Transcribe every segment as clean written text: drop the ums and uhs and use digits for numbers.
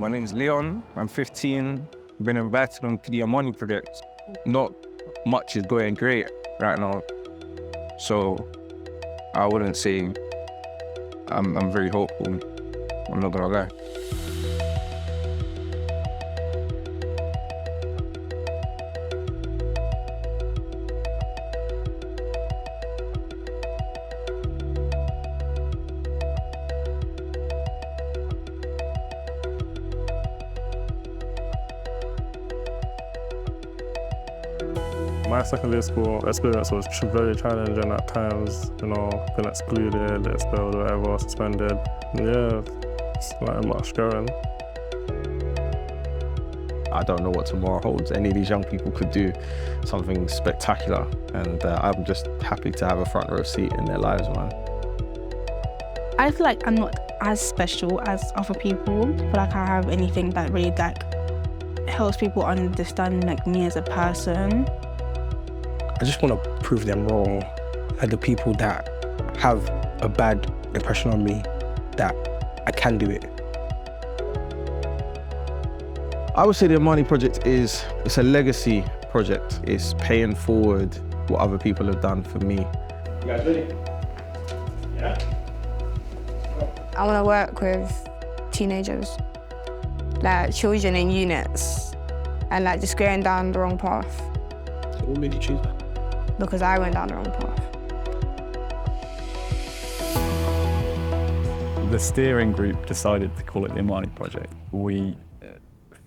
My name's Leon, I'm 15, I've been invited onto the AMANI Project. Not much is going great right now, so I wouldn't say I'm very hopeful, I'm not gonna lie. My secondary school experience was very challenging at times, been excluded, expelled, whatever, suspended. Yeah, it's not much going. I don't know what tomorrow holds. Any of these young people could do something spectacular, and I'm just happy to have a front row seat in their lives, man. I feel like I'm not as special as other people. I feel like I have anything that really helps people understand me as a person. I just want to prove them wrong, and the people that have a bad impression on me, that I can do it. I would say the AMANI Project it's a legacy project. It's paying forward what other people have done for me. You guys ready? Yeah? I want to work with teenagers, like children in units, and just going down the wrong path. So what made you choose that? Because I went down the wrong path. The steering group decided to call it the Amani Project. We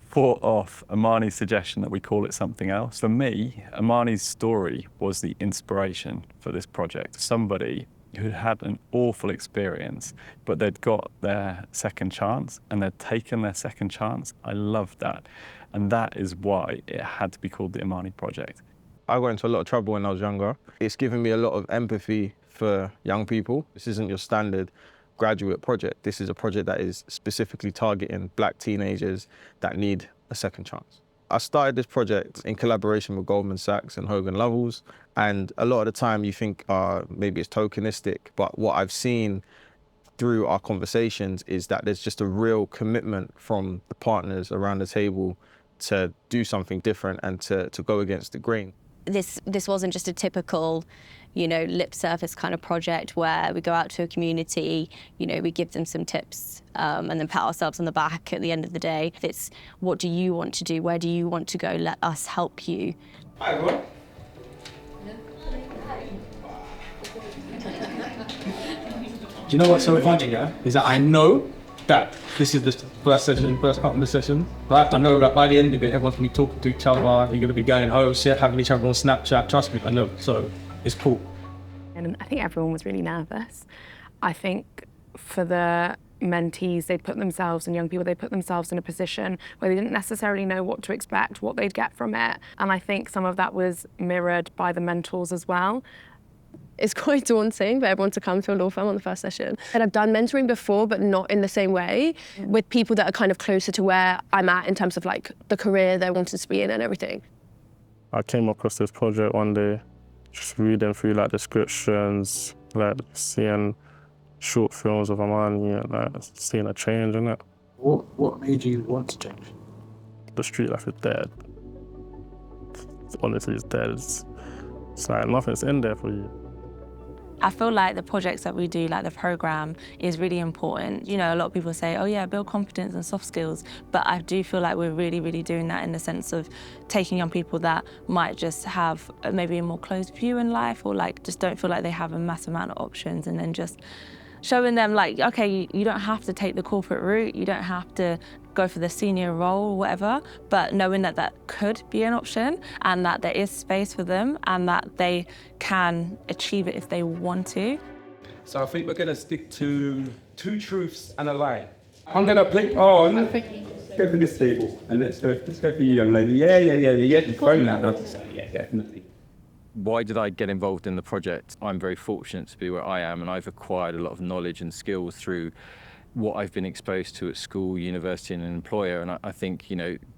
fought off Amani's suggestion that we call it something else. For me, Amani's story was the inspiration for this project. Somebody who had an awful experience, but they'd got their second chance and they'd taken their second chance. I loved that. And that is why it had to be called the Amani Project. I got into a lot of trouble when I was younger. It's given me a lot of empathy for young people. This isn't your standard graduate project. This is a project that is specifically targeting black teenagers that need a second chance. I started this project in collaboration with Goldman Sachs and Hogan Lovells, and a lot of the time you think maybe it's tokenistic, but what I've seen through our conversations is that there's just a real commitment from the partners around the table to do something different and to go against the grain. This wasn't just a typical, lip service kind of project where we go out to a community, we give them some tips and then pat ourselves on the back at the end of the day. It's what do you want to do? Where do you want to go? Let us help you. Hi, everyone. Do you know what's so funny, is that I know that this is the first couple of sessions, but I know that by the end of it, everyone's going to be talking to each other, you're going to be going home, having each other on Snapchat, trust me, I know, so it's cool. And I think everyone was really nervous. I think for the mentees, they'd put themselves, and young people, they put themselves in a position where they didn't necessarily know what to expect, what they'd get from it. And I think some of that was mirrored by the mentors as well. It's quite daunting for everyone to come to a law firm on the first session. And I've done mentoring before, but not in the same way, with people that are kind of closer to where I'm at in terms of the career they wanted to be in and everything. I came across this project one day, just reading through descriptions, seeing short films of Amani, seeing a change in it. What made you want to change? The street life is dead. Honestly, it's dead. It's like nothing's in there for you. I feel like the projects that we do, like the program, is really important. A lot of people say, oh yeah, build confidence and soft skills, but I do feel like we're really, really doing that in the sense of taking young people that might just have maybe a more closed view in life, or just don't feel like they have a massive amount of options, and then just showing them okay, you don't have to take the corporate route, you don't have to go for the senior role or whatever, but knowing that that could be an option and that there is space for them and that they can achieve it if they want to. So I think we're going to stick to 2 truths and a lie. I'm going to pick on, let's go to this table and let's go for you, young lady. Yeah, phone that. Yeah, definitely. Why did I get involved in the project? I'm very fortunate to be where I am, and I've acquired a lot of knowledge and skills through what I've been exposed to at school, university, and an employer. And I think,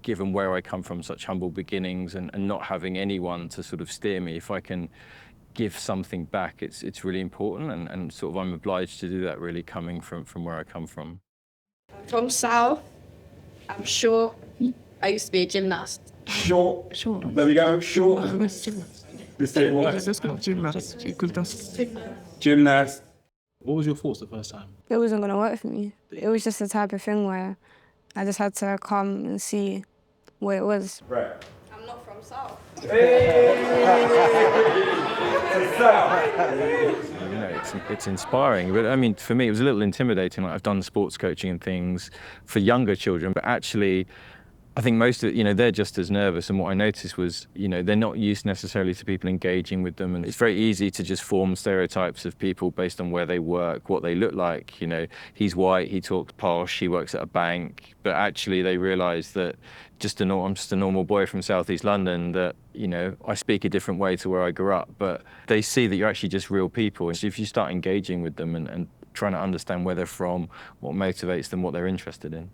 given where I come from, such humble beginnings, and not having anyone to sort of steer me, if I can give something back, it's really important, and sort of I'm obliged to do that, really, coming from where I come from. From South, I'm sure I used to be a gymnast. Sure. There we go. Sure. Gymnast. What was your thoughts the first time? It wasn't gonna work for me. It was just the type of thing where I just had to come and see what it was. Right. I'm not from South. You know, it's inspiring, but I mean, for me, it was a little intimidating. Like, I've done sports coaching and things for younger children, but actually, I think most of it, you know, they're just as nervous. And what I noticed was, you know, they're not used necessarily to people engaging with them. And it's very easy to just form stereotypes of people based on where they work, what they look like. You know, he's white, he talks posh, he works at a bank. But actually they realise that I'm just a normal boy from Southeast London, that, you know, I speak a different way to where I grew up. But they see that you're actually just real people. And so if you start engaging with them and trying to understand where they're from, what motivates them, what they're interested in.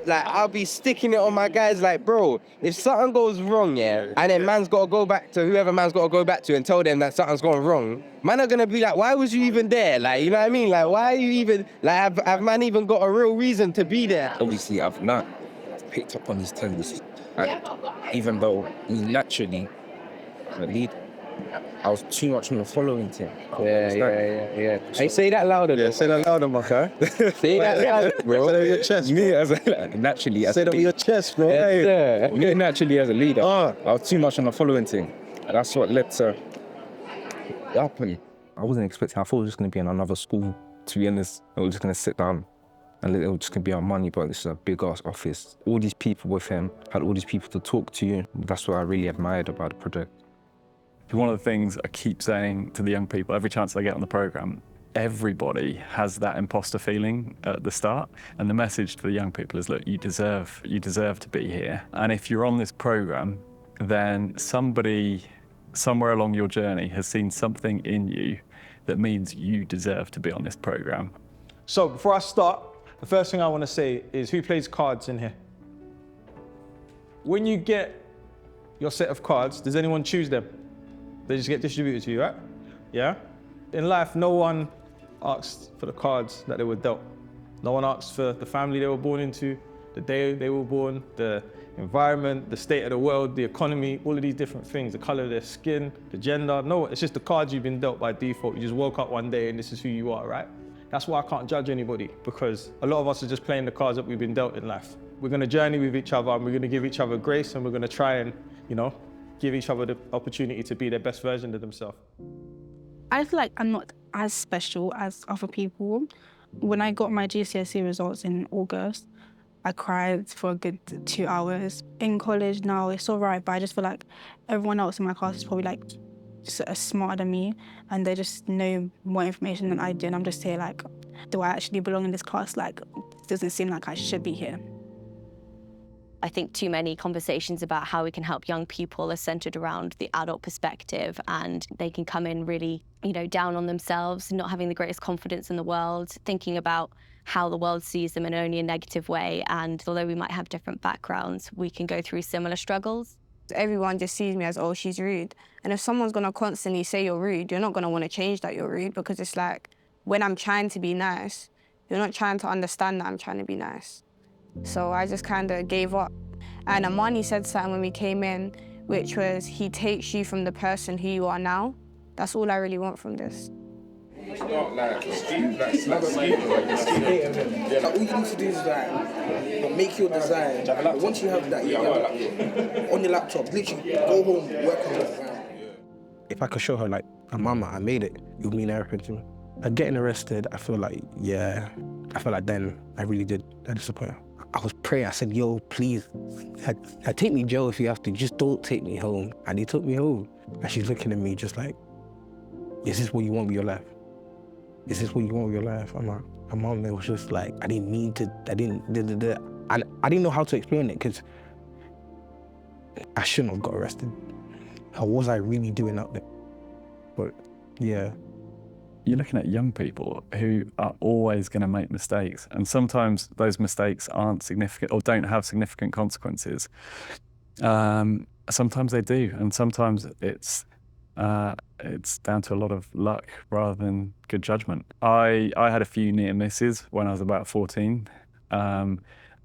Like, I'll be sticking it on my guys like, bro, if something goes wrong, yeah, and then man's got to go back to whoever man's got to go back to and tell them that something's gone wrong, man are going to be like, why was you even there? Like, you know what I mean? Like, why are you even, like, have man even got a real reason to be there? Obviously, I've not picked up on his tendencies. Even though he's naturally a leader, I was too much on the following team. Yeah. Hey, say that louder. Yeah, say that louder, my guy. Say that louder, bro. Say that with your chest. Me naturally as Say that with your chest, bro. Yeah. Me naturally as a leader, I was too much on the following team. And that's what led to it happening. I wasn't expecting. I thought it was just going to be in another school. To be honest, I was just going to sit down and it was just going to be Amani, but it's a big ass office. All these people with him, had all these people to talk to you. That's what I really admired about the project. One of the things I keep saying to the young people every chance they get on the programme, everybody has that imposter feeling at the start. And the message to the young people is, look, you deserve to be here. And if you're on this programme, then somebody somewhere along your journey has seen something in you that means you deserve to be on this programme. So before I start, the first thing I want to say is, who plays cards in here? When you get your set of cards, does anyone choose them? They just get distributed to you, right? Yeah? In life, no one asks for the cards that they were dealt. No one asks for the family they were born into, the day they were born, the environment, the state of the world, the economy, all of these different things, the color of their skin, the gender. No, it's just the cards you've been dealt by default. You just woke up one day and this is who you are, right? That's why I can't judge anybody, because a lot of us are just playing the cards that we've been dealt in life. We're gonna journey with each other and we're gonna give each other grace and we're gonna try and, you know, give each other the opportunity to be their best version of themselves. I feel like I'm not as special as other people. When I got my GCSE results in August, I cried for a good 2 hours. In college now, it's all right, but I just feel like everyone else in my class is probably like just smarter than me, and they just know more information than I do, and I'm just here like, do I actually belong in this class? Like, it doesn't seem like I should be here. I think too many conversations about how we can help young people are centered around the adult perspective, and they can come in really, you know, down on themselves, not having the greatest confidence in the world, thinking about how the world sees them in only a negative way. And although we might have different backgrounds, we can go through similar struggles. Everyone just sees me as, oh, she's rude. And if someone's gonna constantly say you're rude, you're not gonna wanna change that you're rude, because it's like, when I'm trying to be nice, you're not trying to understand that I'm trying to be nice. So I just kind of gave up. And Amani said something when we came in, which was, he takes you from the person who you are now. That's all I really want from this. All you need to do is like make your design. Once you have that, on your laptop, literally go home, work on it. If I could show her like, mama, I made it, it would mean everything to me. Like getting arrested, I feel like, then I really did. I disappointed. I was praying, I said, yo, please, take me to jail if you have to, just don't take me home. And he took me home. And she's looking at me just like, is this what you want with your life? Is this what you want with your life? I'm like, my mom was just like, I didn't and I didn't know how to explain it, because I shouldn't have got arrested. How was I really doing out there? But yeah. You're looking at young people who are always going to make mistakes, and sometimes those mistakes aren't significant or don't have significant consequences. Sometimes they do, and sometimes it's down to a lot of luck rather than good judgment. I had a few near misses when I was about 14.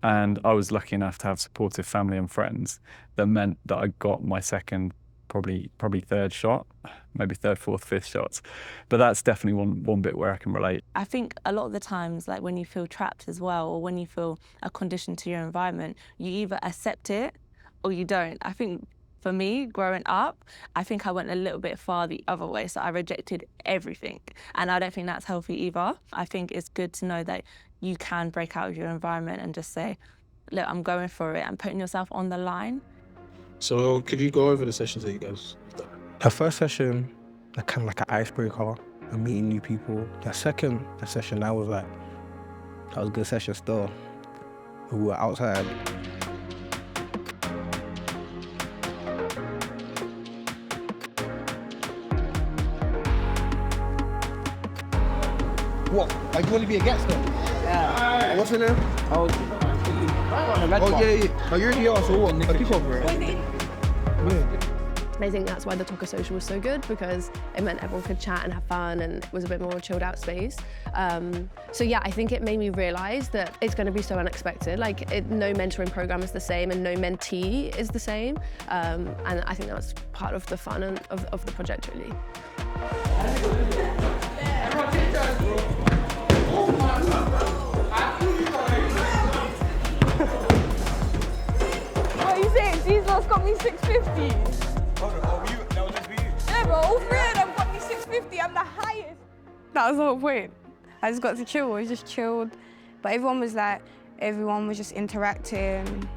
And I was lucky enough to have supportive family and friends that meant that I got my second, probably third shot, maybe third, fourth, fifth shots. But that's definitely one bit where I can relate. I think a lot of the times, like when you feel trapped as well, or when you feel a condition to your environment, you either accept it or you don't. I think for me, growing up, I think I went a little bit far the other way. So I rejected everything. And I don't think that's healthy either. I think it's good to know that you can break out of your environment and just say, look, I'm going for it, and putting yourself on the line. So could you go over the sessions that you guys done? The first session, kind of like an icebreaker and meeting new people. The second session, that was a good session still. We were outside. What? Like you want to be a gangster? Yeah. What's your name? Oh yeah. Oh, you're the yard, so what? Nigga, keep over it. I think that's why the Talker Social was so good, because it meant everyone could chat and have fun, and it was a bit more chilled out space. So yeah, I think it made me realise that it's going to be so unexpected. Like no mentoring program is the same, and no mentee is the same. And I think that's part of the fun of the project, really. What are you saying? Jesus got me 650. That was just for you? Yeah, bro, all three of them got me 650. I'm the highest. That was the whole point. I just got to chill. We just chilled. But everyone was just interacting.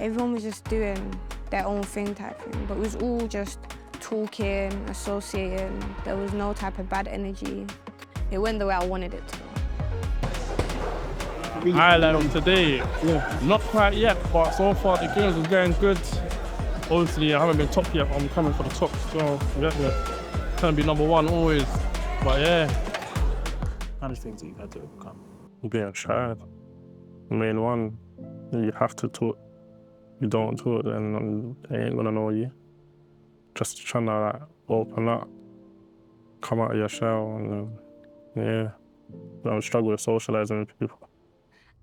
Everyone was just doing their own thing type thing. But it was all just talking, associating. There was no type of bad energy. It went the way I wanted it to go. Highlight of today, not quite yet, but so far the games are going good. Obviously, I haven't been top yet, but I'm coming for the top, so yeah, trying to be number one always. But yeah. Kind of things that you've had to overcome. Being shy. The main one, you have to talk. You don't talk, then they ain't gonna know you. Just trying to open up, come out of your shell, and yeah, I struggle with socializing with people.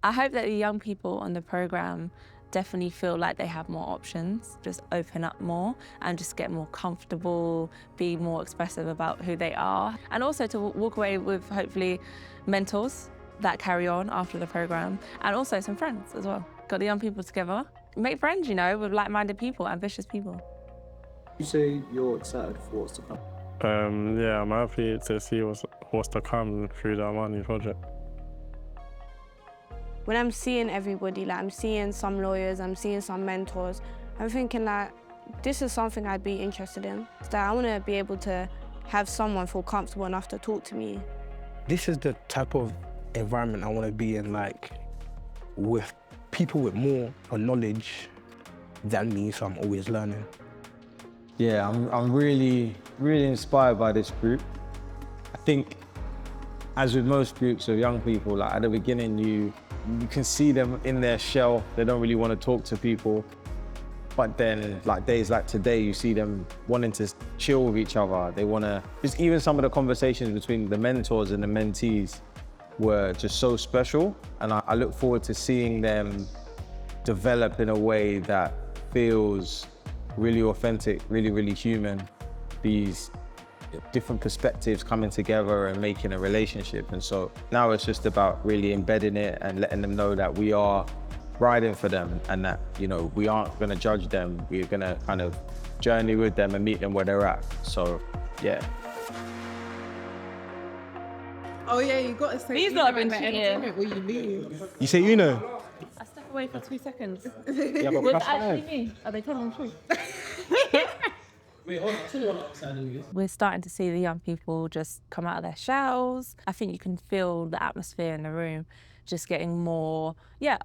I hope that the young people on the programme definitely feel like they have more options, just open up more and just get more comfortable, be more expressive about who they are. And also to walk away with hopefully mentors that carry on after the programme, and also some friends as well. Got the young people together, make friends, you know, with like-minded people, ambitious people. You say you're excited for what's to come? Yeah, I'm happy to see what's to come through the AMANI Project. When I'm seeing everybody, like I'm seeing some lawyers, I'm seeing some mentors, I'm thinking like, this is something I'd be interested in. So I want to be able to have someone feel comfortable enough to talk to me. This is the type of environment I want to be in, like with people with more knowledge than me, so I'm always learning. Yeah, I'm really inspired by this group. I think, as with most groups of young people, like at the beginning, you can see them in their shell. They don't really want to talk to people. But then, like days like today, you see them wanting to chill with each other. They want to, just even some of the conversations between the mentors and the mentees were just so special. And I look forward to seeing them develop in a way that feels really authentic, really human. These different perspectives coming together and making a relationship. And so now it's just about really embedding it and letting them know that we are riding for them, and that, you know, we aren't going to judge them. We're going to kind of journey with them and meet them where they're at. So, yeah. Oh yeah, you got to say. He's not been here. What you mean? You say you know? I step away for 2 seconds. Yeah, but Was that's actually fine. me? Are they telling the truth? Wait, hold on. We're starting to see the young people just come out of their shells. I think you can feel the atmosphere in the room just getting more,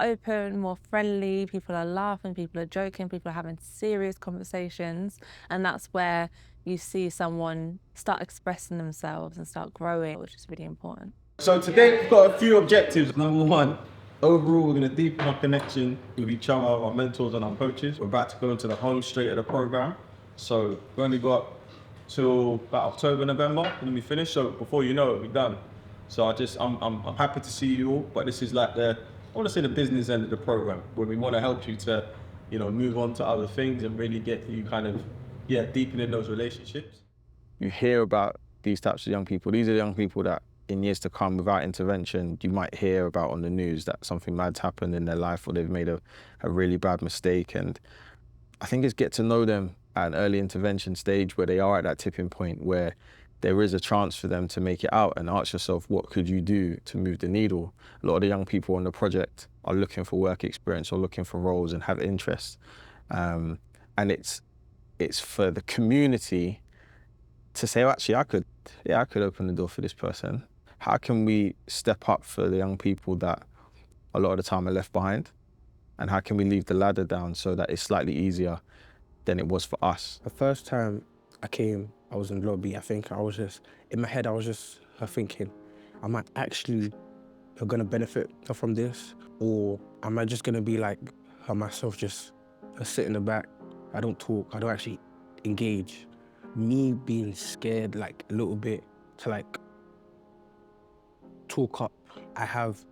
open, more friendly. People are laughing, people are joking, people are having serious conversations. And that's where you see someone start expressing themselves and start growing, which is really important. So today we've got a few objectives. Number one, overall we're going to deepen our connection with each other, our mentors and our coaches. We're about to go into the home straight of the program. So we've only got till about October, November, when we finish. So before you know it, we're done. So I'm happy to see you all, but this is like the I want to say the business end of the program, where we want to help you to, you know, move on to other things and really get you kind of, deepening those relationships. You hear about these types of young people. These are young people that in years to come, without intervention, you might hear about on the news that something bad's happened in their life or they've made a really bad mistake. And I think it's get to know them at an early intervention stage where they are at that tipping point where there is a chance for them to make it out, and ask yourself, what could you do to move the needle? A lot of the young people on the project are looking for work experience or looking for roles and have interests. And it's for the community to say, oh, actually, I could open the door for this person. How can we step up for the young people that a lot of the time are left behind? And how can we leave the ladder down so that it's slightly easier than it was for us? The first time I came, I was in the lobby. I think I was just, in my head, I was just thinking, am I actually going to benefit from this? Or am I just going to be like myself, just sit in the back? I don't talk, I don't actually engage. Me being scared like a little bit to like talk up. I have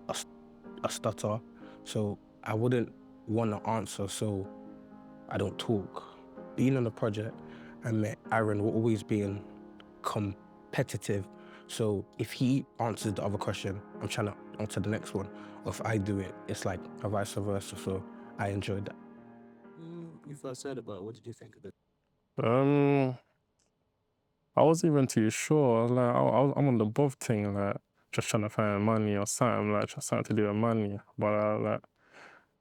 a stutter, so I wouldn't want to answer, so I don't talk. Being on the project, I met Aaron, we're always being competitive. So if he answers the other question, I'm trying to answer the next one. Or if I do it, it's like a vice versa. So I enjoyed that. You first heard about it, what did you think of it? I wasn't even too sure. Like, I'm on the above thing, like just trying to find money or something, like just something to do with money. But like,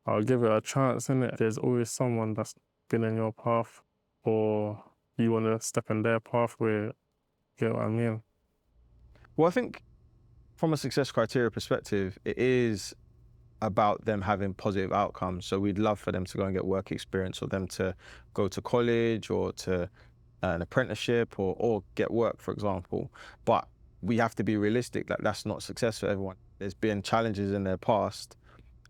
I'll give it a chance, innit? There's always someone that's been in your path, or you want to step in their pathway. You get what I mean? Well, I think from a success criteria perspective, it is about them having positive outcomes. So we'd love for them to go and get work experience, or them to go to college or to an apprenticeship or get work, for example. But we have to be realistic that that's not success for everyone. There's been challenges in their past,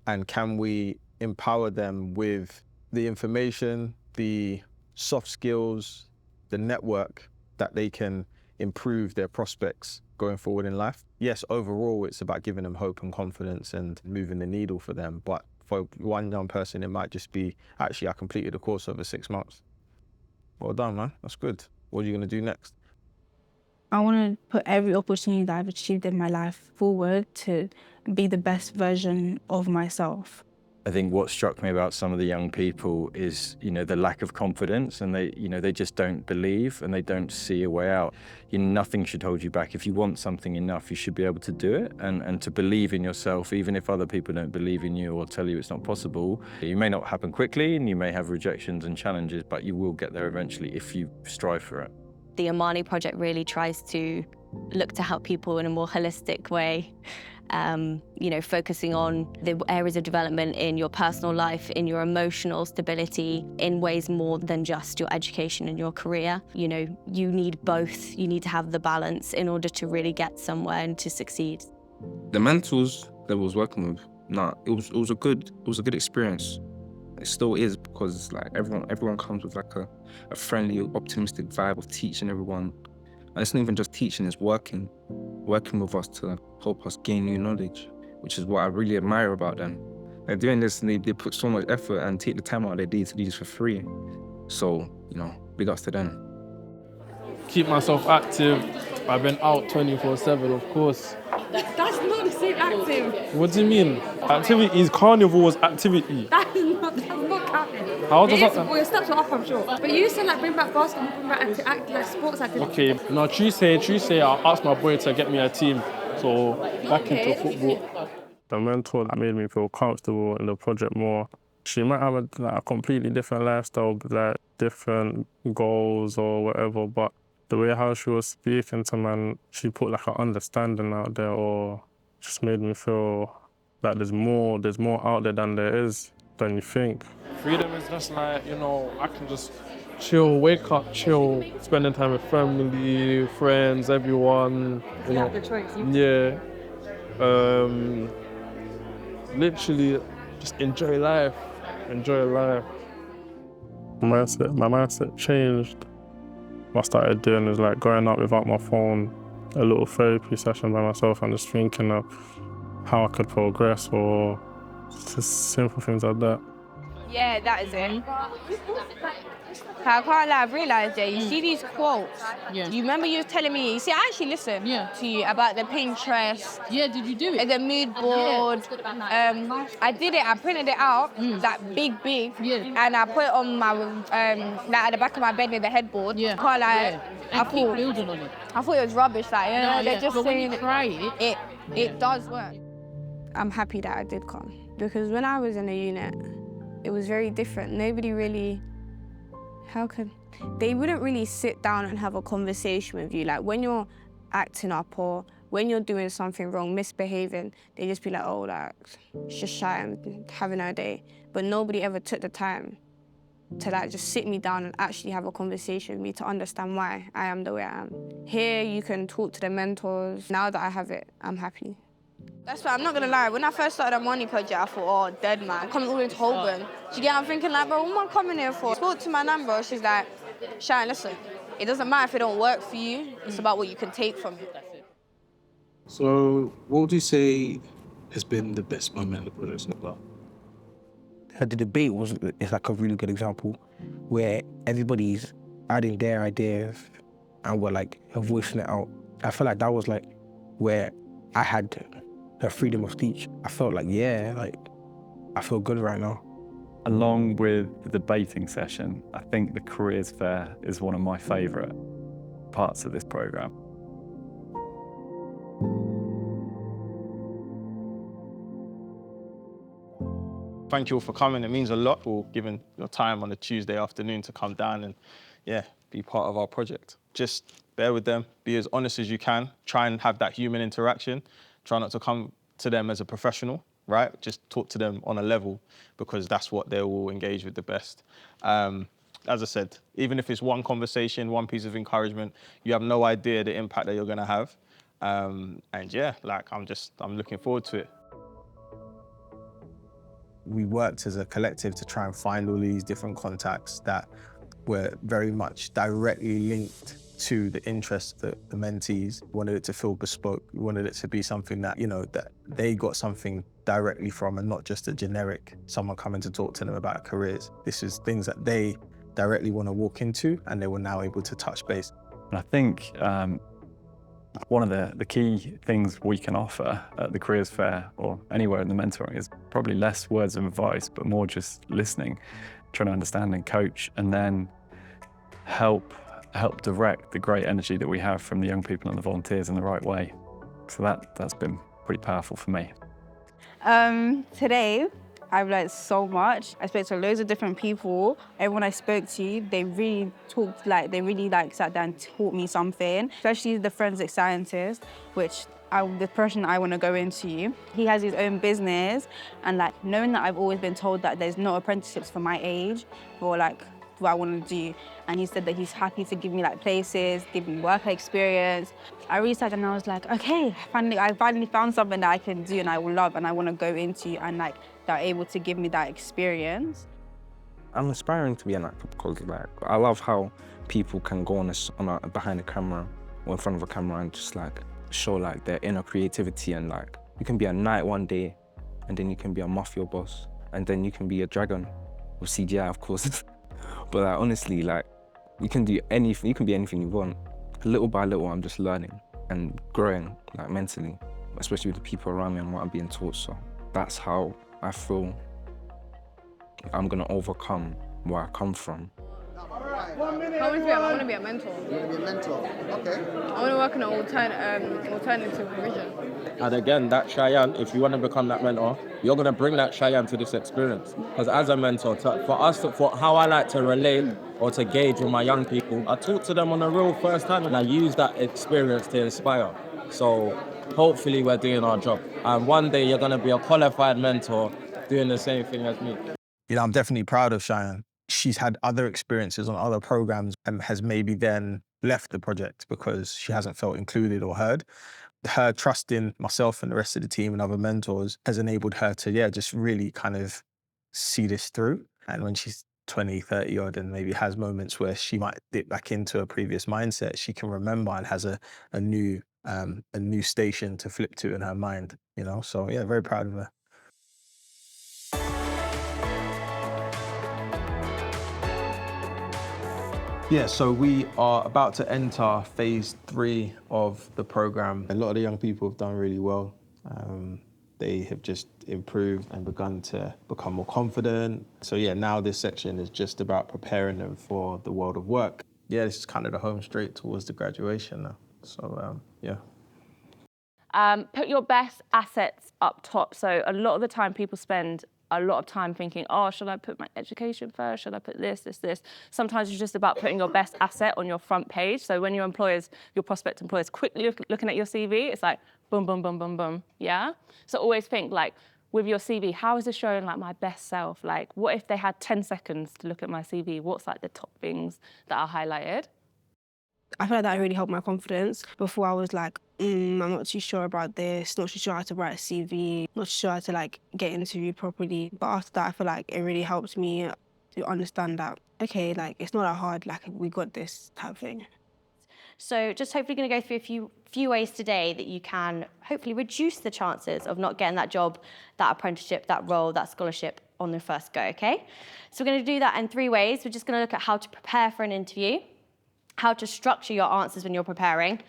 and can we empower them with the information, the soft skills, the network that they can improve their prospects going forward in life? Yes, overall, it's about giving them hope and confidence and moving the needle for them. But for one young person, it might just be, actually, I completed a course over 6 months. Well done, man. That's good. What are you going to do next? I want to put every opportunity that I've achieved in my life forward to be the best version of myself. I think what struck me about some of the young people is, the lack of confidence, and they just don't believe and they don't see a way out. Nothing should hold you back. If you want something enough, you should be able to do it, and to believe in yourself, even if other people don't believe in you or tell you it's not possible. You may not happen quickly and you may have rejections and challenges, but you will get there eventually if you strive for it. The Amani Project really tries to look to help people in a more holistic way. Focusing on the areas of development in your personal life, in your emotional stability, in ways more than just your education and your career. You need both. You need to have the balance in order to really get somewhere and to succeed. The mentors that I was working with, it was a good experience. It still is, because like everyone comes with like a friendly, optimistic vibe of teaching everyone. And it's not even just teaching, it's working with us to help us gain new knowledge, which is what I really admire about them. They're doing this and they put so much effort and take the time out of their day to do this for free. So, big ups to them. Keep myself active. I've been out 24/7, of course. That's not the same active. What do you mean? Activity is carnival was activity. That's not counting. How does that? Well, your steps are up, I'm sure. But you said like bring back basketball, bring back like sports activity. Okay, now Tuesday I asked my boy to get me a team, so back into football. The mentor that made me feel comfortable in the project more. She might have a completely different lifestyle, like different goals or whatever, but the way how she was speaking to man, she put like an understanding out there, or just made me feel like there's more out there than there is, than you think. Freedom is just like, I can just chill, wake up, chill, spending time with family, friends, everyone. Yeah, the choice. Yeah. Literally just enjoy life. My mindset changed. What I started doing is like going out without my phone, a little therapy session by myself, and just thinking of how I could progress, or just simple things like that. Yeah, that is it. I can't lie, I've realised, yeah, you see these quotes. Yeah. You remember you were telling me, you see, I actually listened to you about the Pinterest. Yeah, did you do it? And the mood board. I did it, I printed it out, like big, and I put it on my, like at the back of my bed with the headboard. Yeah. Can't lie, I thought it was rubbish, like, you know, they're just saying it does work. I'm happy that I did come, because when I was in a unit, it was very different. Nobody really, they wouldn't really sit down and have a conversation with you. Like when you're acting up or when you're doing something wrong, misbehaving, they just be like, oh, like, she's just shy and having her day. But nobody ever took the time to like just sit me down and actually have a conversation with me to understand why I am the way I am. Here, you can talk to the mentors. Now that I have it, I'm happy. That's why I'm not gonna lie, when I first started AMANI Project, I thought, oh, dead man, coming all the way to Hogan. Do you get what I'm thinking? Like, bro, what am I coming here for? I spoke to my nan, bro, she's like, Shine, listen, it doesn't matter if it don't work for you, it's about what you can take from it. So, what would you say has been the best moment of the project so far? The debate is like a really good example where everybody's adding their ideas and we're like voicing it out. I feel like that was like where I had the freedom of speech. I felt like, yeah, like I feel good right now. Along with the debating session, I think the careers fair is one of my favourite parts of this programme. Thank you all for coming. It means a lot for giving your time on a Tuesday afternoon to come down and, yeah, be part of our project. Just bear with them, be as honest as you can, try and have that human interaction. Try not to come to them as a professional, right? Just talk to them on a level because that's what they will engage with the best. As I said, even if it's one conversation, one piece of encouragement, you have no idea the impact that you're gonna have. And yeah, like I'm looking forward to it. We worked as a collective to try and find all these different contacts that were very much directly linked to the interests of the mentees. We wanted it to feel bespoke. We wanted it to be something that, you know, that they got something directly from and not just a generic someone coming to talk to them about careers. This is things that they directly want to walk into and they were now able to touch base. And I think one of the key things we can offer at the careers fair or anywhere in the mentoring is probably less words of advice, but more just listening, trying to understand and coach, and then help direct the great energy that we have from the young people and the volunteers in the right way. So that's been pretty powerful for me. Today, I've learned so much. I spoke to loads of different people. Everyone I spoke to, they really sat down and taught me something, especially the forensic scientist, which the person I want to go into. He has his own business, and like knowing that I've always been told that there's no apprenticeships for my age, or like what I want to do. And he said that he's happy to give me like places, give me work experience. I really sat and I was like, okay, I finally found something that I can do and I will love and I want to go into, and like they're able to give me that experience. I'm aspiring to be an actor because like I love how people can go behind a camera or in front of a camera and just like show like their inner creativity, and like you can be a knight one day and then you can be a mafia boss and then you can be a dragon with CGI, of course. But like, honestly, like you can do anything, you can be anything you want. Little by little, I'm just learning and growing like mentally, especially with the people around me and what I'm being taught. So that's how I feel I'm gonna overcome where I come from. I want to be a mentor. You want to be a mentor? Okay. I want to work in an alternative provision. And again, that Cheyenne, if you want to become that mentor, you're going to bring that Cheyenne to this experience. Because as a mentor, for how I like to relate or to gauge with my young people, I talk to them on a real first hand and I use that experience to inspire. So hopefully we're doing our job. And one day you're going to be a qualified mentor doing the same thing as me. You know, I'm definitely proud of Cheyenne. She's had other experiences on other programs and has maybe then left the project because she hasn't felt included or heard. Her trust in myself and the rest of the team and other mentors has enabled her to, yeah, just really kind of see this through. And when she's 20, 30 odd and maybe has moments where she might dip back into a previous mindset, she can remember and has a new a new station to flip to in her mind, you know? So yeah, very proud of her. Yeah, so we are about to enter phase 3 of the program. A lot of the young people have done really well. They have just improved and begun to become more confident. So yeah, now this section is just about preparing them for the world of work. Yeah, this is kind of the home straight towards the graduation now. So yeah. Put your best assets up top. So a lot of the time people spend a lot of time thinking, oh, should I put my education first? Should I put this? Sometimes it's just about putting your best asset on your front page. So when your prospect employers quickly looking at your CV, it's like boom, boom, boom, boom, boom, yeah? So always think like, with your CV, how is it showing like my best self? Like, what if they had 10 seconds to look at my CV? What's like the top things that are highlighted? I feel like that really helped my confidence. Before I was like, I'm not too sure about this, not too sure how to write a CV, not too sure how to like get interviewed properly. But after that, I feel like it really helped me to understand that, okay, like it's not that hard, like we got this type of thing. So just hopefully going to go through a few ways today that you can hopefully reduce the chances of not getting that job, that apprenticeship, that role, that scholarship on the first go, okay? So we're going to do that in 3 ways. We're just going to look at how to prepare for an interview, how to structure your answers when you're preparing,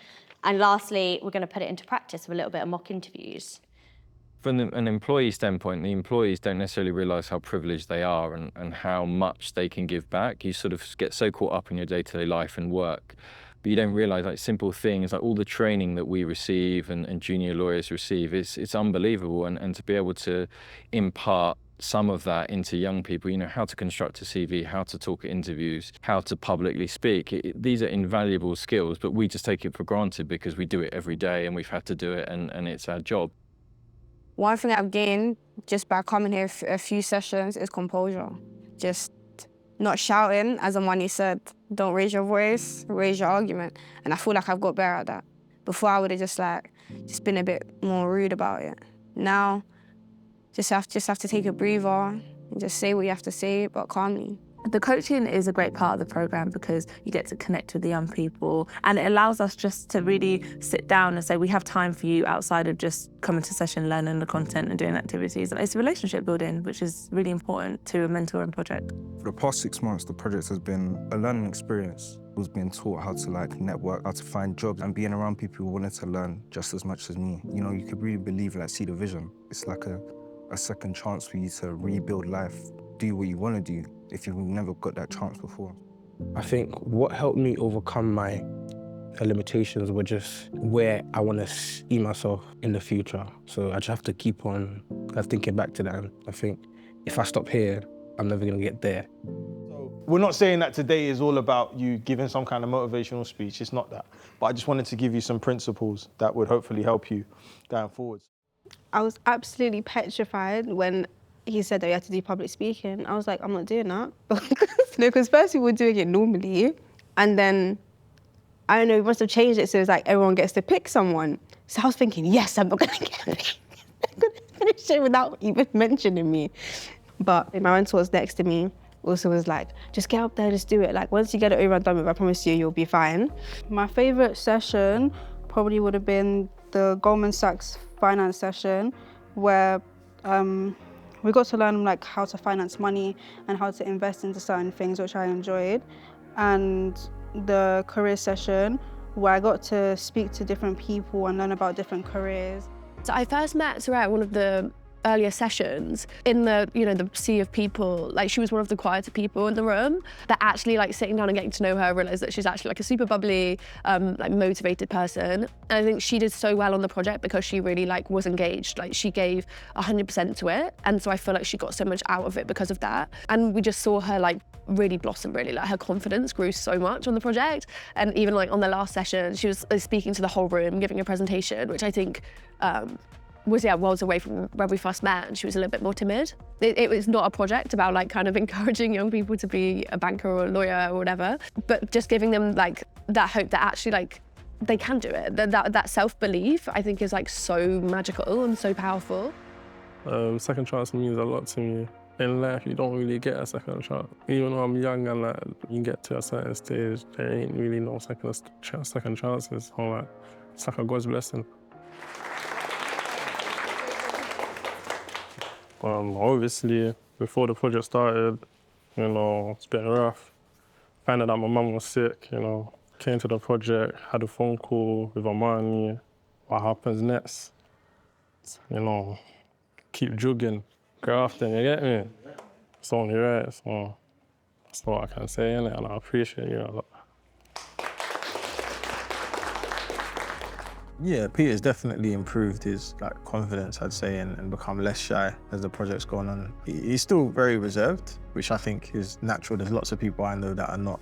and lastly, we're going to put it into practice with a little bit of mock interviews. From an employee standpoint, the employees don't necessarily realise how privileged they are and how much they can give back. You sort of get so caught up in your day-to-day life and work, but you don't realise like simple things, like all the training that we receive and junior lawyers receive, it's unbelievable. And to be able to impart some of that into young people, you know, how to construct a CV, how to talk at interviews, how to publicly speak. These are invaluable skills, but we just take it for granted because we do it every day and we've had to do it and it's our job. One thing I've gained just by coming here a few sessions is composure. Just not shouting, as Amani said, don't raise your voice, raise your argument. And I feel like I've got better at that. Before I would have just been a bit more rude about it. Now, just have to take a breather and just say what you have to say, but calmly. The coaching is a great part of the program because you get to connect with the young people and it allows us just to really sit down and say, we have time for you outside of just coming to session, learning the content and doing activities. It's relationship building, which is really important to a mentoring project. For the past 6 months, the project has been a learning experience. I was being taught how to network, how to find jobs, and being around people who wanted to learn just as much as me. You know, you could really believe, see the vision. It's like a second chance for you to rebuild life, do what you want to do if you've never got that chance before. I think what helped me overcome my limitations were just where I want to see myself in the future. So I just have to keep on thinking back to that. And I think if I stop here, I'm never going to get there. We're not saying that today is all about you giving some kind of motivational speech. It's not that. But I just wanted to give you some principles that would hopefully help you going forwards. I was absolutely petrified when he said that you had to do public speaking. I was like, I'm not doing that. Because first people were doing it normally, and then, I don't know, we must have changed it so it's like everyone gets to pick someone. So I was thinking, yes, I'm not gonna get it. I'm gonna finish it without even mentioning me. But my mentor was next to me, also was like, just get up there, just do it. Like, once you get it over and done with, I promise you, you'll be fine. My favorite session probably would have been the Goldman Sachs finance session, where we got to learn how to finance money and how to invest into certain things, which I enjoyed. And the career session, where I got to speak to different people and learn about different careers. So I first met Sarah at one of the earlier sessions in the, the sea of people. Like, she was one of the quieter people in the room, but actually sitting down and getting to know her, I realized that she's actually a super bubbly, motivated person. And I think she did so well on the project because she really was engaged. She gave 100% to it. And so I feel like she got so much out of it because of that. And we just saw her really blossom, really. Her confidence grew so much on the project. And even on the last session, she was speaking to the whole room, giving a presentation, which I think was worlds away from where we first met, and she was a little bit more timid. It was not a project about kind of encouraging young people to be a banker or a lawyer or whatever, but just giving them that hope that actually they can do it. That self-belief, I think, is so magical and so powerful. Second chance means a lot to me. In life, you don't really get a second chance. Even though I'm young and you get to a certain stage, there ain't really no second chances. So It's like a God's blessing. Obviously, before the project started, you know, it's been rough. Finding out my mum was sick, you know, came to the project, had a phone call with Amani. What happens next? You know, keep jugging, grafting, you get me? It's only right, so that's what I can say, innit? And I appreciate you a lot. Yeah, Peter's definitely improved his confidence, I'd say, and become less shy as the project's gone on. He's still very reserved, which I think is natural. There's lots of people I know that are not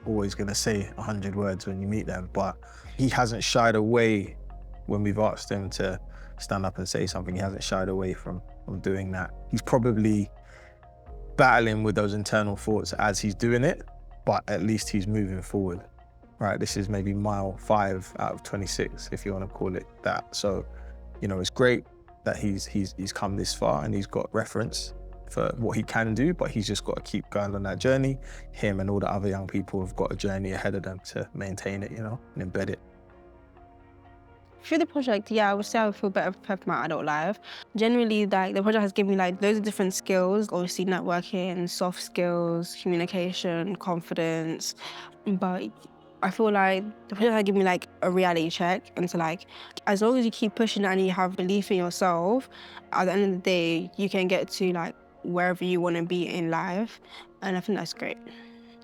always going to say 100 words when you meet them, but he hasn't shied away when we've asked him to stand up and say something. He hasn't shied away from doing that. He's probably battling with those internal thoughts as he's doing it, but at least he's moving forward. Right, this is maybe mile 5 out of 26, if you want to call it that. So, you know, it's great that he's come this far and he's got reference for what he can do, but he's just got to keep going on that journey. Him and all the other young people have got a journey ahead of them to maintain it, you know, and embed it. Through the project, yeah, I would say I feel better prepared for my adult life. Generally, the project has given me loads of different skills, obviously networking, soft skills, communication, confidence, but I feel like the project has given me a reality check into as long as you keep pushing and you have belief in yourself, at the end of the day, you can get to wherever you want to be in life. And I think that's great,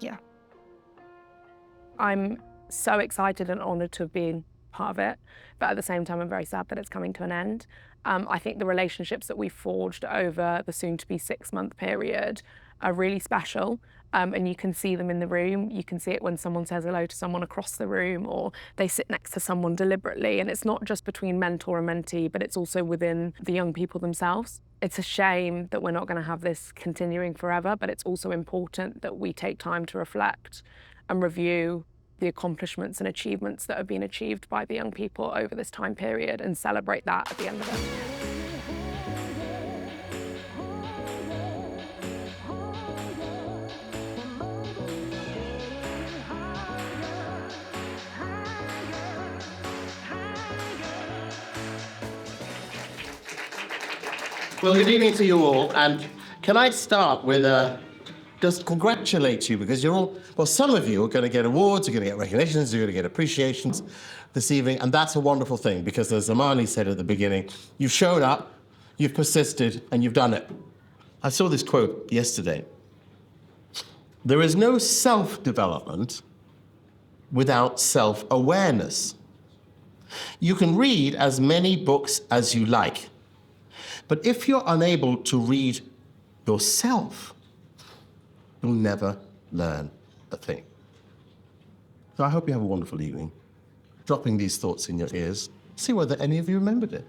yeah. I'm so excited and honoured to have been part of it, but at the same time, I'm very sad that it's coming to an end. I think the relationships that we've forged over the soon-to-be 6-month period are really special. And you can see them in the room. You can see it when someone says hello to someone across the room or they sit next to someone deliberately. And it's not just between mentor and mentee, but it's also within the young people themselves. It's a shame that we're not going to have this continuing forever, but it's also important that we take time to reflect and review the accomplishments and achievements that have been achieved by the young people over this time period and celebrate that at the end of it. Well, good evening to you all, and can I start with just congratulate you, because you're all, well, some of you are going to get awards, you're going to get recognitions, you're going to get appreciations this evening, and that's a wonderful thing, because as Amani said at the beginning, you've shown up, you've persisted, and you've done it. I saw this quote yesterday. There is no self-development without self-awareness. You can read as many books as you like, but if you're unable to read yourself, you'll never learn a thing. So I hope you have a wonderful evening. Dropping these thoughts in your ears, see whether any of you remembered it.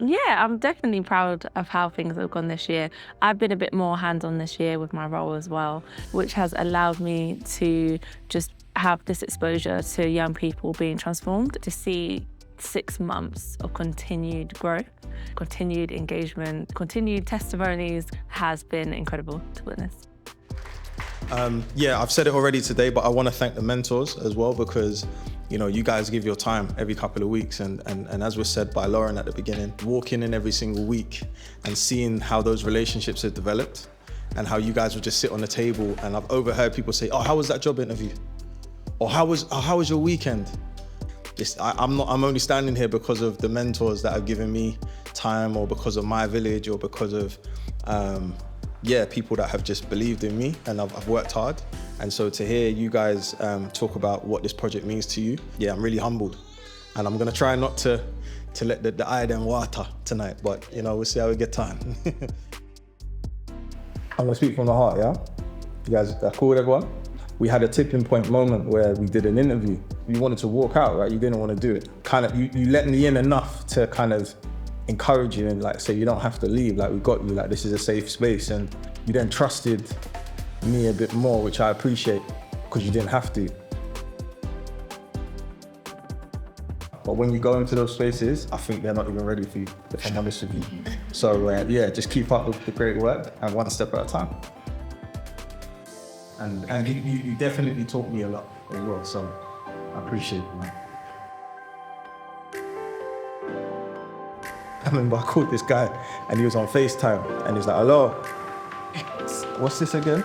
Yeah, I'm definitely proud of how things have gone this year. I've been a bit more hands-on this year with my role as well, which has allowed me to just have this exposure to young people being transformed, to see 6 months of continued growth, continued engagement, continued testimonies has been incredible to witness. Yeah, I've said it already today, but I want to thank the mentors as well, because you guys give your time every couple of weeks, and as was said by Lauren at the beginning, walking in every single week and seeing how those relationships have developed and how you guys would just sit on the table, and I've overheard people say, oh, how was that job interview? Or how was your weekend? I'm only standing here because of the mentors that have given me time, or because of my village, or because of people that have just believed in me, and I've worked hard. And so to hear you guys talk about what this project means to you, yeah, I'm really humbled. And I'm gonna try not to let the eye them water tonight, but we'll see how we get on. I'm gonna speak from the heart, yeah? You guys are cool with everyone? We had a tipping point moment where we did an interview. You wanted to walk out, right? You didn't want to do it. You let me in enough to kind of encourage you and say you don't have to leave, we got you, this is a safe space. And you then trusted me a bit more, which I appreciate, because you didn't have to. But when you go into those spaces, I think they're not even ready for you, if I'm honest with you. So yeah, just keep up with the great work, and one step at a time. And you definitely taught me a lot as well, so I appreciate it, man. I remember I called this guy and he was on FaceTime and he was like, hello, what's this again?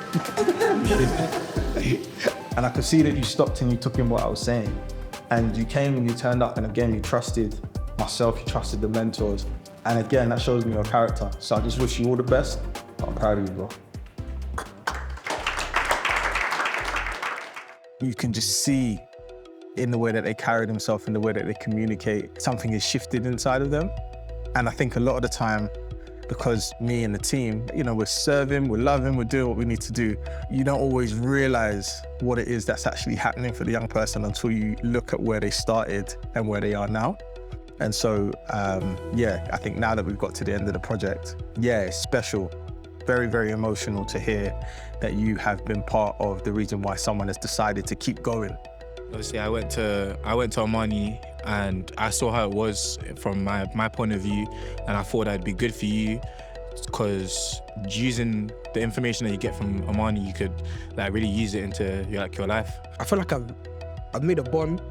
And I could see that you stopped and you took in what I was saying. And you came and you turned up, and again, you trusted myself, you trusted the mentors. And again, that shows me your character. So I just wish you all the best. I'm proud of you, bro. You can just see in the way that they carry themselves, in the way that they communicate, something is shifted inside of them. And I think a lot of the time, because me and the team, you know, we're serving, we're loving, we're doing what we need to do, you don't always realize what it is that's actually happening for the young person until you look at where they started and where they are now. And so, yeah, I think now that we've got to the end of the project, yeah, it's special. Very, very emotional to hear that you have been part of the reason why someone has decided to keep going. Obviously, I went to Amani and I saw how it was from my point of view, and I thought that'd be good for you because using the information that you get from Amani, you could like really use it into your life. I feel like I've made a bond,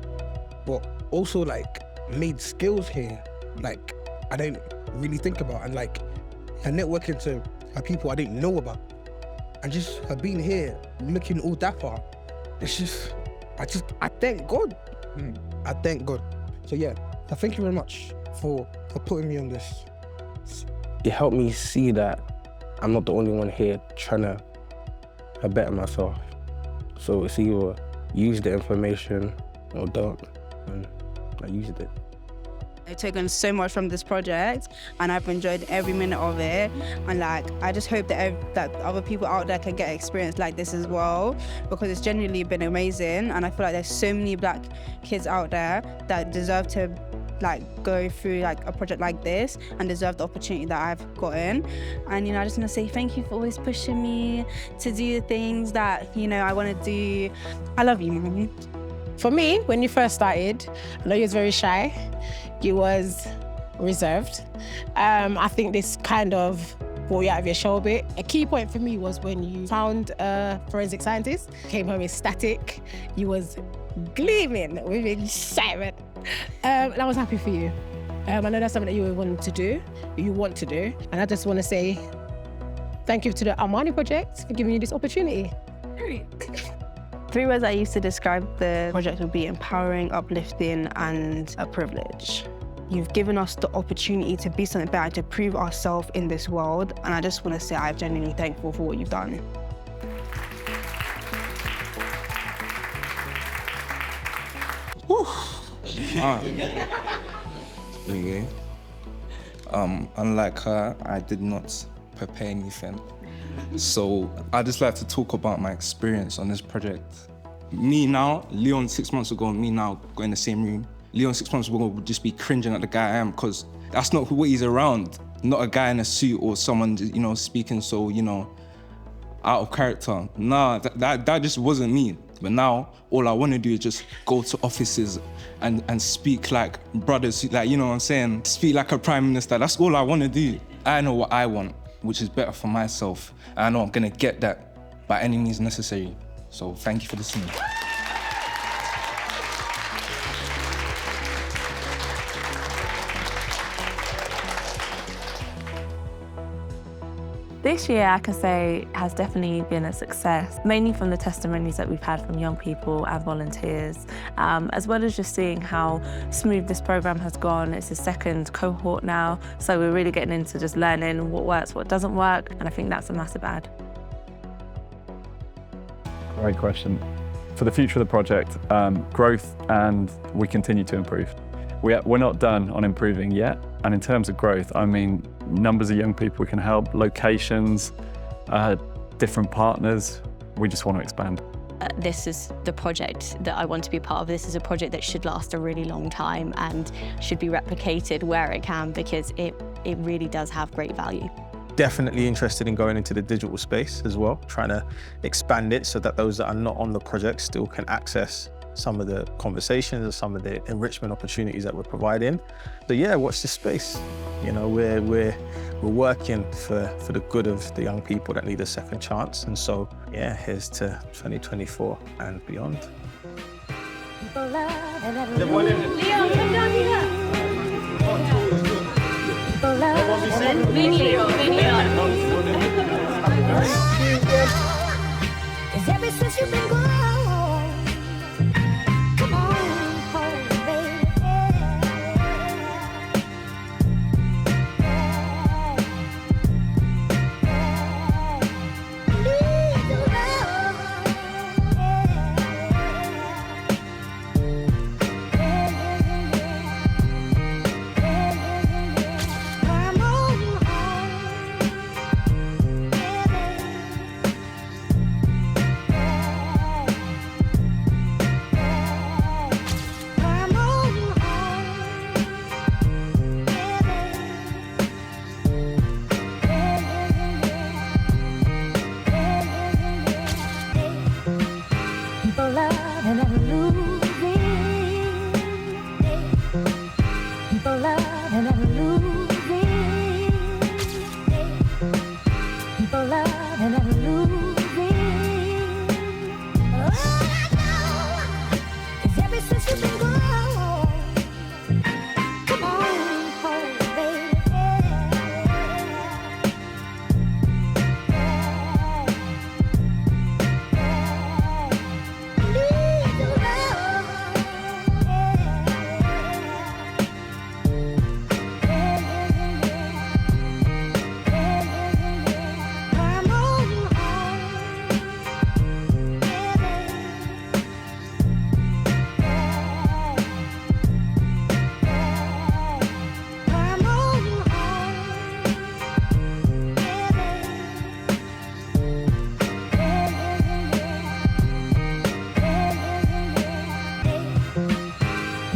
but also like made skills here, like I don't really think about, and like networking to people I didn't know about, and just being here looking all dapper. It's just, I thank God. I thank God. So yeah, thank you very much for putting me on this. It helped me see that I'm not the only one here trying to better myself. So it's either use the information or don't, and I used it. I've taken so much from this project and I've enjoyed every minute of it, and like I just hope that other people out there can get experience like this as well, because it's genuinely been amazing, and I feel like there's so many black kids out there that deserve to like go through like a project like this and deserve the opportunity that I've gotten. And you know, I just want to say thank you for always pushing me to do the things that, you know, I want to do. I love you, Mum. For me, when you first started, I know you was very shy. You was reserved. I think this kind of brought you out of your shell a bit. A key point for me was when you found a forensic scientist, came home ecstatic. You was gleaming with excitement. And I was happy for you. I know that's something that you want to do, and I just want to say thank you to the Amani Project for giving you this opportunity. 3 words I used to describe the project would be empowering, uplifting, and a privilege. You've given us the opportunity to be something better, to prove ourselves in this world, and I just want to say I'm genuinely thankful for what you've done. Okay. Unlike her, I did not prepare anything. So I just like to talk about my experience on this project. Me now, Leon 6 months ago, and me now got in the same room. Leon 6 months ago would just be cringing at the guy I am, because that's not what he's around. Not a guy in a suit or someone, you know, speaking so, you know, out of character. Nah, that just wasn't me. But now, all I want to do is just go to offices and speak like brothers, like, you know what I'm saying? Speak like a prime minister. That's all I want to do. I know what I want, which is better for myself. And I know I'm going to get that by any means necessary. So thank you for listening. This year, I can say, has definitely been a success, mainly from the testimonies that we've had from young people and volunteers, as well as just seeing how smooth this program has gone. It's the 2nd cohort now, so we're really getting into just learning what works, what doesn't work, and I think that's a massive add. Great question. For the future of the project, growth, and we continue to improve. We're not done on improving yet, and in terms of growth, I mean, numbers of young people we can help, locations, different partners. We just want to expand. This is the project that I want to be part of. This is a project that should last a really long time and should be replicated where it can, because it really does have great value. Definitely interested in going into the digital space as well, trying to expand it so that those that are not on the project still can access some of the conversations and some of the enrichment opportunities that we're providing. So yeah, watch this space. You know, we're working for the good of the young people that need a second chance. And so yeah, here's to 2024 and beyond. Leon, come down here. Cause ever since you've been gone, come on, baby. Need your love. I'm on people love and never losing. People love and never losing. People love and never losing. Oh, I know, 'cause ever since you've been gone, come on, baby.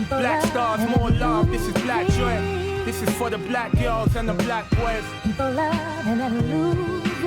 Black stars, more love. This is Black Joy. This is for the black girls and the black boys. People love and never lose.